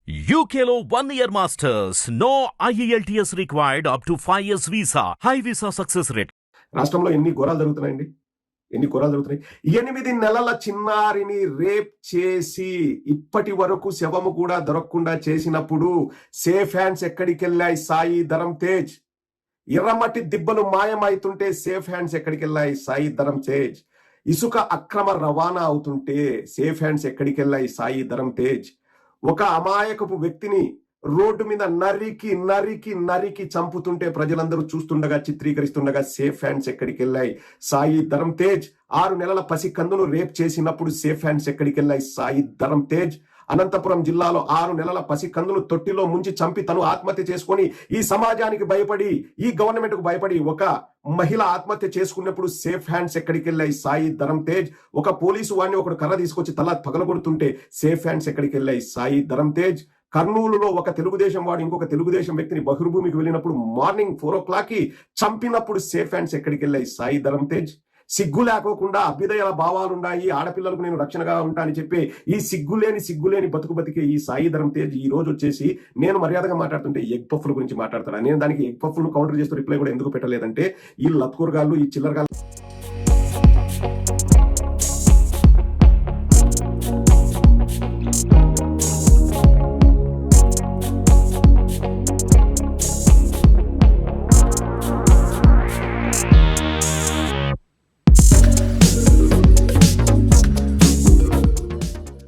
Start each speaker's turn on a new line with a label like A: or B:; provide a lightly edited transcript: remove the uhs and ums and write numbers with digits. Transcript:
A: UKలో 1 year masters. No IELTS required up to 5 years visa. High visa success rate.
B: రాష్ట్రంలో ఎన్ని ఘోరాలు జరుగుతున్నాయండి, ఎన్ని ఘోరాలు జరుగుతున్నాయి. 8 నెలల చిన్నారిని రేప్ చేసి ఇప్పటి వరకు శవము కూడా దొరకకుండా చేసినప్పుడు సేఫ్ హ్యాండ్స్ ఎక్కడికి వెళ్ళాయి సాయి ధరం తేజ్? ఎర్రమట్టి దిబ్బలు మాయమైతుంటే సేఫ్ హ్యాండ్స్ ఎక్కడికి వెళ్ళాయి సాయి ధరం తేజ్? ఇసుక అక్రమ రవాణా అవుతుంటే సేఫ్ హ్యాండ్స్ ఎక్కడికి వెళ్ళాయి సాయి ధరం తేజ్? ఒక అమాయకపు వ్యక్తిని రోడ్డు మీద నరికి నరికి నరికి చంపుతుంటే ప్రజలందరూ చూస్తుండగా చిత్రీకరిస్తుండగా సేఫ్ హ్యాండ్స్ ఎక్కడికి వెళ్ళాయి సాయి ధరం తేజ్? 6 నెలల పసి కందును రేప్ చేసినప్పుడు సేఫ్ హ్యాండ్స్ ఎక్కడికి వెళ్ళాయి సాయి ధరం తేజ్? అనంతపురం జిల్లాలో 6 నెలల పసి కందును తొట్టిలో ముంచి చంపి తను ఆత్మహత్య చేసుకొని ఈ సమాజానికి భయపడి ఈ గవర్నమెంట్ కు భయపడి ఒక మహిళ ఆత్మహత్య చేసుకున్నప్పుడు సేఫ్ హ్యాండ్స్ ఎక్కడికి వెళ్ళాయి సాయి ధరం తేజ్? ఒక పోలీసు వాడిని ఒకడు కర్ర తీసుకొచ్చి తల పగలగొడుతుంటే సేఫ్ హ్యాండ్స్ ఎక్కడికి వెళ్ళాయి సాయి ధరం తేజ్? కర్నూలులో ఒక తెలుగుదేశం వాడు ఇంకొక తెలుగుదేశం వ్యక్తిని బహిర్భూమికి వెళ్ళినప్పుడు మార్నింగ్ 4 o'clock చంపినప్పుడు సేఫ్ హ్యాండ్స్ ఎక్కడికి వెళ్ళాయి సాయి ధరం తేజ్? సిగ్గు లేకోకుండా అభ్యుదయ భావాలున్నాయి, ఆడపిల్లలకు నేను రక్షణగా ఉంటా అని చెప్పి ఈ సిగ్గులేని బతికే ఈ సాయి ధరం తేజ్ ఈ రోజు వచ్చేసి నేను మర్యాదగా మాట్లాడుతుంటే ఎగ్ పఫ్ల గురించి మాట్లాడతాను. నేను దానికి ఎగ్ పఫ్లను కౌంటర్ చేస్తూ రిప్లై కూడా ఎందుకు పెట్టలేదంటే ఈ లత్కూరగాళ్ళు ఈ చిల్లరగాళ్ళు